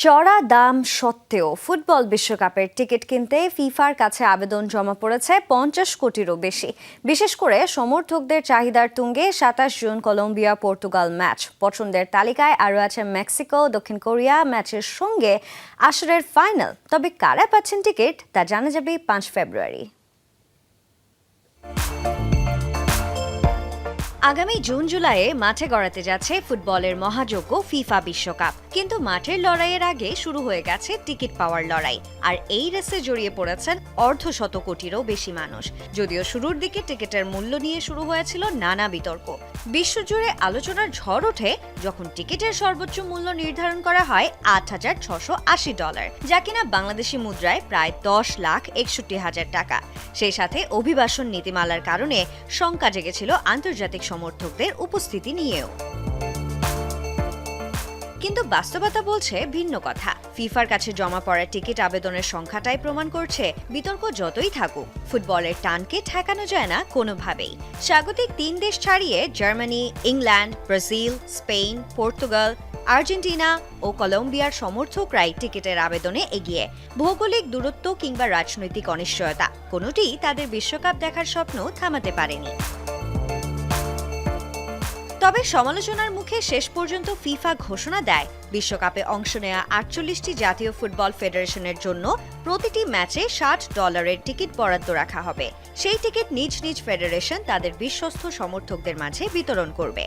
চড়া দাম সত্ত্বেও ফুটবল বিশ্বকাপের টিকিট কিনতে ফিফার কাছে আবেদন জমা পড়েছে 50 কোটিরও বেশি। বিশেষ করে সমর্থকদের চাহিদার তুঙ্গে 27 জুন কলম্বিয়া পর্তুগাল ম্যাচ। পছন্দের তালিকায় আরও আছে মেক্সিকো, দক্ষিণ কোরিয়া ম্যাচের সঙ্গে আসরের ফাইনাল। তবে কারা পাচ্ছেন টিকিট তা জানা যাবে 5 ফেব্রুয়ারি। আগামী জুন জুলাইয়ে মাঠে গড়াতে যাচ্ছে ফুটবলের মহাযজ্ঞ ফিফা বিশ্বকাপ। কিন্তু মাঠের লড়াইয়ের আগে শুরু হয়ে গেছে টিকিট পাওয়ার লড়াই। আর এই রেসে জড়িয়ে পড়েছেন অর্ধশত কোটিরও বেশি মানুষ। যদিও শুরুর দিকে টিকিটের মূল্য নিয়ে শুরু হয়েছিল নানা বিতর্ক। বিশ্বজুড়ে আলোচনার ঝড় ওঠে যখন টিকিটের সর্বোচ্চ মূল্য নির্ধারণ করা হয় $8,680, যা কিনা বাংলাদেশি মুদ্রায় প্রায় 10,61,000 টাকা। সেই সাথে অভিবাসন নীতিমালার কারণে শঙ্কা জেগেছিল আন্তর্জাতিক সমর্থকদের উপস্থিতি নিয়েও। কিন্তু বাস্তবতা বলছে ভিন্ন কথা। ফিফার কাছে জমা পড়া টিকিট আবেদনের সংখ্যাটাই প্রমাণ করছে বিতর্ক যতই থাকুক, ফুটবলের টানকে ঠেকানো যায় না কোনোভাবেই। স্বাগতিক 3 দেশ ছাড়িয়ে Germany, England, Brazil, Spain, Portugal, Argentina ও কলম্বিয়ার সমর্থকরাই টিকিটের আবেদনে এগিয়ে। ভৌগোলিক দূরত্ব কিংবা রাজনৈতিক অনিশ্চয়তা কোনোটিই তাদের বিশ্বকাপ দেখার স্বপ্ন থামাতে পারেনি। তবে সমালোচনার মুখে শেষ পর্যন্ত ফিফা ঘোষণা দেয় বিশ্বকাপে অংশ নেওয়া 48টি জাতীয় ফুটবল ফেডারেশনের জন্য প্রতিটি ম্যাচে $60 টিকিট বরাদ্দ রাখা হবে। সেই টিকিট নিজ নিজ ফেডারেশন তাদের বিশ্বস্ত সমর্থকদের মাঝে বিতরণ করবে।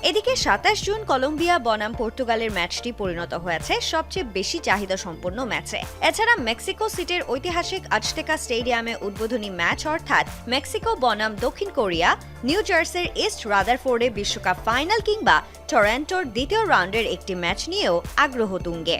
এদিকে 27 জুন কলম্বিয়া বনাম পর্তুগালের ম্যাচটি পরিণত হয়েছে সবচেয়ে বেশি চাহিদা সম্পন্ন ম্যাচে। এছাড়া মেক্সিকো সিটির ঐতিহাসিক আজটেকা স্টেডিয়ামে উদ্বোধনী ম্যাচ অর্থাৎ মেক্সিকো বনাম দক্ষিণ কোরিয়া, নিউ জার্সির ইস্ট রাদারফোর্ডে বিশ্বকাপ ফাইনাল কিংবা টরন্টোর দ্বিতীয় রাউন্ডের একটি ম্যাচ নিয়েও আগ্রহ তুঙ্গে।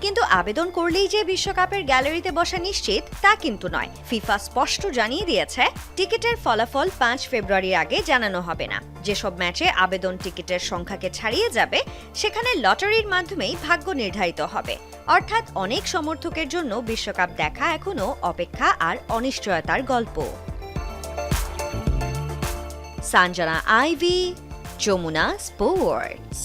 কিন্তু আবেদন করলেই যে বিশ্বকাপের গ্যালারিতে বসা নিশ্চিত তা কিন্তু নয়। ফিফা স্পষ্ট জানিয়ে দিয়েছে টিকিটের ফলাফল 5 ফেব্রুয়ারির আগে জানানো হবে না। যেসব ম্যাচে আবেদন টিকিটের সংখ্যাকে ছাড়িয়ে যাবে সেখানে লটারির মাধ্যমেই ভাগ্য নির্ধারিত হবে। অর্থাৎ অনেক সমর্থকের জন্য বিশ্বকাপ দেখা এখনো অপেক্ষা আর অনিশ্চয়তার গল্প। সানজানা আইভি, যমুনা স্পোর্টস।